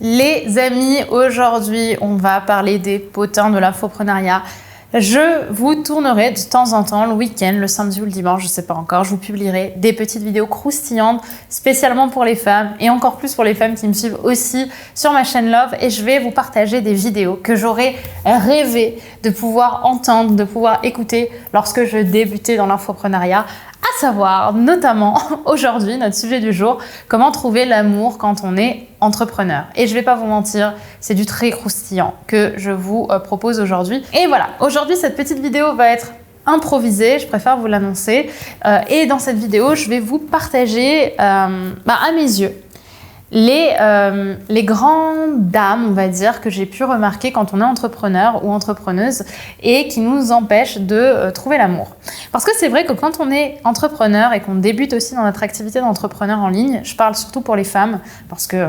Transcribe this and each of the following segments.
Les amis, aujourd'hui, on va parler des potins de l'infoprenariat. Je vous tournerai de temps en temps le week-end, le samedi ou le dimanche, je ne sais pas encore. Je vous publierai des petites vidéos croustillantes spécialement pour les femmes et encore plus pour les femmes qui me suivent aussi sur ma chaîne Love. Et je vais vous partager des vidéos que j'aurais rêvé de pouvoir entendre, de pouvoir écouter lorsque je débutais dans l'infoprenariat. À savoir, notamment aujourd'hui, notre sujet du jour, comment trouver l'amour quand on est entrepreneur. Et je vais pas vous mentir, c'est du très croustillant que je vous propose aujourd'hui. Et voilà, aujourd'hui, cette petite vidéo va être improvisée, je préfère vous l'annoncer. Et dans cette vidéo, je vais vous partager, à mes yeux, les grandes dames, on va dire, que j'ai pu remarquer quand on est entrepreneur ou entrepreneuse et qui nous empêchent de trouver l'amour. Parce que c'est vrai que quand on est entrepreneur et qu'on débute aussi dans notre activité d'entrepreneur en ligne, je parle surtout pour les femmes parce que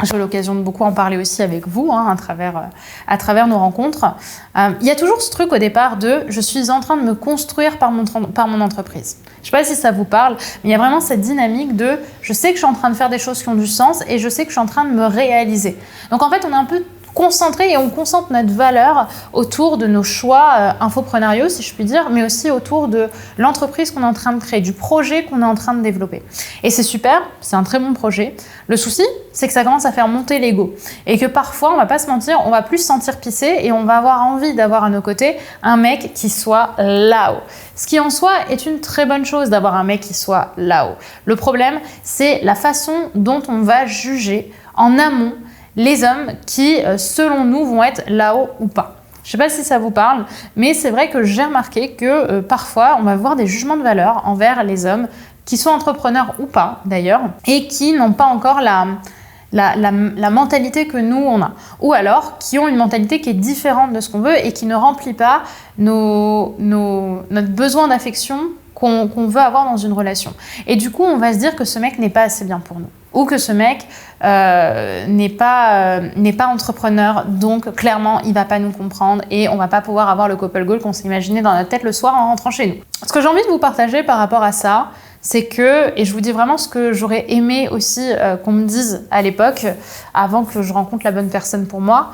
j'ai eu l'occasion de beaucoup en parler aussi avec vous à travers nos rencontres. Il y a toujours ce truc au départ de « je suis en train de me construire par mon entreprise ». Je ne sais pas si ça vous parle, mais il y a vraiment cette dynamique de « je sais que je suis en train de faire des choses qui ont du sens et je sais que je suis en train de me réaliser ». Donc en fait, on est un peu concentré et on concentre notre valeur autour de nos choix infoprenariaux, si je puis dire, mais aussi autour de l'entreprise qu'on est en train de créer, du projet qu'on est en train de développer. Et c'est super, c'est un très bon projet. Le souci, c'est que ça commence à faire monter l'ego et que parfois, on va pas se mentir, on va plus se sentir pisser et on va avoir envie d'avoir à nos côtés un mec qui soit là-haut. Ce qui en soi est une très bonne chose d'avoir un mec qui soit là-haut. Le problème, c'est la façon dont on va juger en amont les hommes qui, selon nous, vont être là-haut ou pas. Je ne sais pas si ça vous parle, mais c'est vrai que j'ai remarqué que parfois, on va voir des jugements de valeur envers les hommes, qui soient entrepreneurs ou pas d'ailleurs, et qui n'ont pas encore la mentalité que nous, on a. Ou alors, qui ont une mentalité qui est différente de ce qu'on veut et qui ne remplit pas notre besoin d'affection qu'on veut avoir dans une relation. Et du coup, on va se dire que ce mec n'est pas assez bien pour nous. Ou que ce mec n'est pas entrepreneur, donc clairement, il ne va pas nous comprendre et on ne va pas pouvoir avoir le couple goal qu'on s'est imaginé dans notre tête le soir en rentrant chez nous. Ce que j'ai envie de vous partager par rapport à ça, c'est que, et je vous dis vraiment ce que j'aurais aimé aussi qu'on me dise à l'époque, avant que je rencontre la bonne personne pour moi,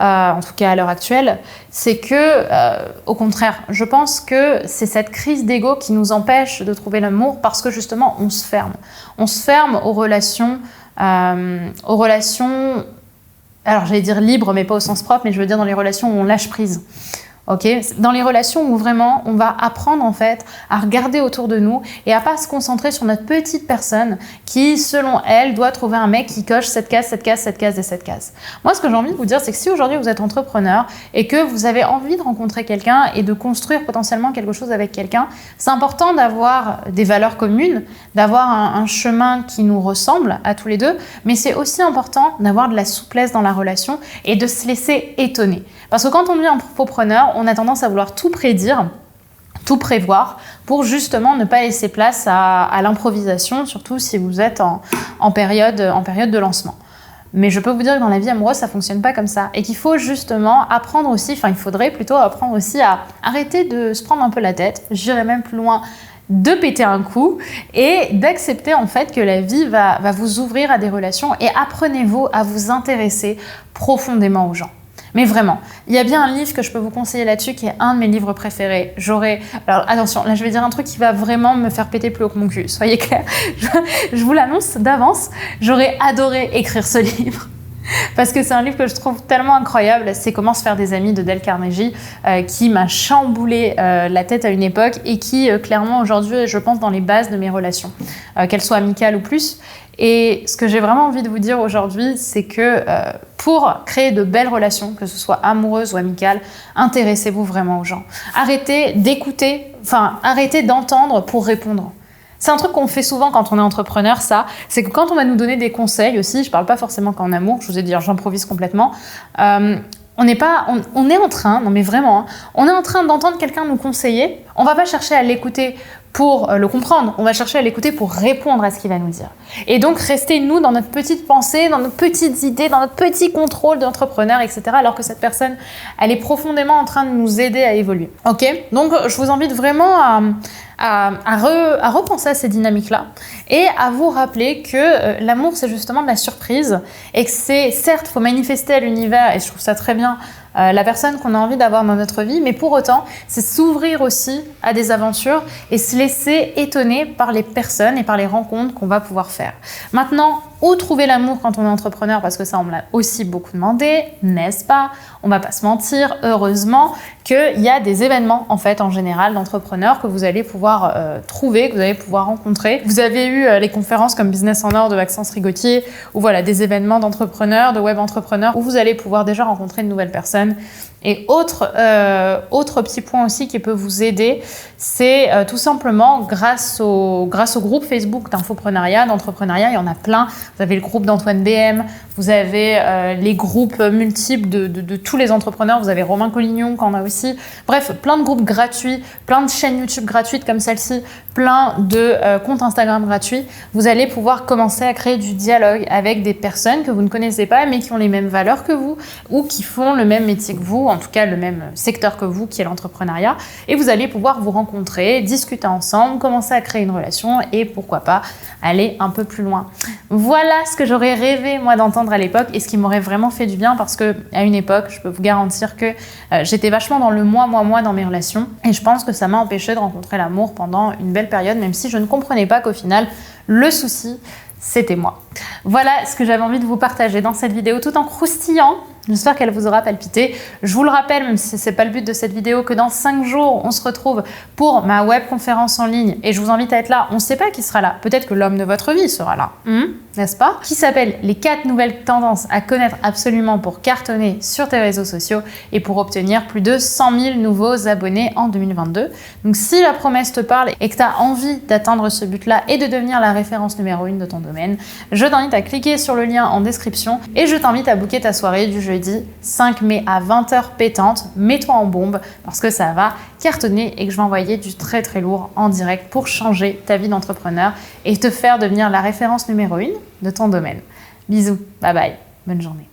en tout cas à l'heure actuelle, c'est que, au contraire, je pense que c'est cette crise d'ego qui nous empêche de trouver l'amour parce que justement, on se ferme. On se ferme aux relations, alors j'allais dire libres, mais pas au sens propre, mais je veux dire dans les relations où on lâche prise. Okay, dans les relations où vraiment on va apprendre en fait à regarder autour de nous et à pas se concentrer sur notre petite personne qui, selon elle, doit trouver un mec qui coche cette case, cette case, cette case et cette case. Moi, ce que j'ai envie de vous dire, c'est que si aujourd'hui vous êtes entrepreneur et que vous avez envie de rencontrer quelqu'un et de construire potentiellement quelque chose avec quelqu'un, c'est important d'avoir des valeurs communes, d'avoir un chemin qui nous ressemble à tous les deux, mais c'est aussi important d'avoir de la souplesse dans la relation et de se laisser étonner. Parce que quand on devient entrepreneur, on a tendance à vouloir tout prédire, tout prévoir, pour justement ne pas laisser place à l'improvisation, surtout si vous êtes en période de lancement. Mais je peux vous dire que dans la vie amoureuse, ça ne fonctionne pas comme ça. Et qu'il faut justement apprendre aussi, il faudrait plutôt apprendre aussi à arrêter de se prendre un peu la tête, j'irais même plus loin, de péter un coup et d'accepter en fait que la vie va vous ouvrir à des relations et apprenez-vous à vous intéresser profondément aux gens. Mais vraiment, il y a bien un livre que je peux vous conseiller là-dessus qui est un de mes livres préférés. Alors attention, là je vais dire un truc qui va vraiment me faire péter plus haut que mon cul, soyez clairs. Je vous l'annonce d'avance, j'aurais adoré écrire ce livre. Parce que c'est un livre que je trouve tellement incroyable, c'est Comment se faire des amis de Dale Carnegie, qui m'a chamboulé la tête à une époque et qui clairement aujourd'hui, je pense, dans les bases de mes relations, qu'elles soient amicales ou plus. Et ce que j'ai vraiment envie de vous dire aujourd'hui, c'est que pour créer de belles relations, que ce soit amoureuses ou amicales, intéressez-vous vraiment aux gens. Arrêtez d'écouter, arrêtez d'entendre pour répondre. C'est un truc qu'on fait souvent quand on est entrepreneur, ça. C'est que quand on va nous donner des conseils aussi, je parle pas forcément qu'en amour, je vous ai dit, j'improvise complètement. On est en train, non mais vraiment, on est en train d'entendre quelqu'un nous conseiller. On va pas chercher à l'écouter pour le comprendre, on va chercher à l'écouter pour répondre à ce qu'il va nous dire. Et donc, rester nous dans notre petite pensée, dans nos petites idées, dans notre petit contrôle d'entrepreneur, etc. Alors que cette personne, elle est profondément en train de nous aider à évoluer. Ok ? Donc, je vous invite vraiment à repenser à ces dynamiques-là et à vous rappeler que l'amour, c'est justement de la surprise et que c'est, certes, il faut manifester à l'univers, et je trouve ça très bien, la personne qu'on a envie d'avoir dans notre vie, mais pour autant, c'est s'ouvrir aussi à des aventures et se laisser étonner par les personnes et par les rencontres qu'on va pouvoir faire. Maintenant, où trouver l'amour quand on est entrepreneur? Parce que ça, on me l'a aussi beaucoup demandé, n'est-ce pas? On va pas se mentir, heureusement, qu'il y a des événements, en fait, en général, d'entrepreneurs que vous allez pouvoir trouver, que vous allez pouvoir rencontrer. Vous avez eu les conférences comme Business en Or de Maxence Rigotier, ou voilà, des événements d'entrepreneurs, de web entrepreneurs, où vous allez pouvoir déjà rencontrer de nouvelles personnes. Et autre petit point aussi qui peut vous aider, c'est tout simplement grâce au groupe Facebook d'infoprenariat, d'entrepreneuriat, il y en a plein. Vous avez le groupe d'Antoine BM, vous avez les groupes multiples de tous les entrepreneurs, vous avez Romain Collignon qui en a aussi. Bref, plein de groupes gratuits, plein de chaînes YouTube gratuites comme celle-ci, plein de comptes Instagram gratuits. Vous allez pouvoir commencer à créer du dialogue avec des personnes que vous ne connaissez pas mais qui ont les mêmes valeurs que vous ou qui font le même métier que vous, en tout cas le même secteur que vous qui est l'entrepreneuriat, et vous allez pouvoir vous rencontrer, discuter ensemble, commencer à créer une relation et pourquoi pas aller un peu plus loin. Voilà ce que j'aurais rêvé moi d'entendre à l'époque et ce qui m'aurait vraiment fait du bien, parce que à une époque, je peux vous garantir que j'étais vachement dans le moi dans mes relations, et je pense que ça m'a empêché de rencontrer l'amour pendant une belle période, même si je ne comprenais pas qu'au final le souci c'était moi. Voilà ce que j'avais envie de vous partager dans cette vidéo tout en croustillant. J'espère qu'elle vous aura palpité. Je vous le rappelle, même si ce n'est pas le but de cette vidéo, que dans 5 jours, on se retrouve pour ma web conférence en ligne et je vous invite à être là. On ne sait pas qui sera là. Peut-être que l'homme de votre vie sera là, n'est-ce pas? Qui s'appelle les 4 nouvelles tendances à connaître absolument pour cartonner sur tes réseaux sociaux et pour obtenir plus de 100 000 nouveaux abonnés en 2022. Donc si la promesse te parle et que tu as envie d'atteindre ce but-là et de devenir la référence numéro 1 de ton domaine, je t'invite à cliquer sur le lien en description et je t'invite à booker ta soirée du jeudi 5 mai à 20h pétante. Mets-toi en bombe parce que ça va cartonner et que je vais envoyer du très très lourd en direct pour changer ta vie d'entrepreneur et te faire devenir la référence numéro 1 de ton domaine. Bisous, bye bye, bonne journée.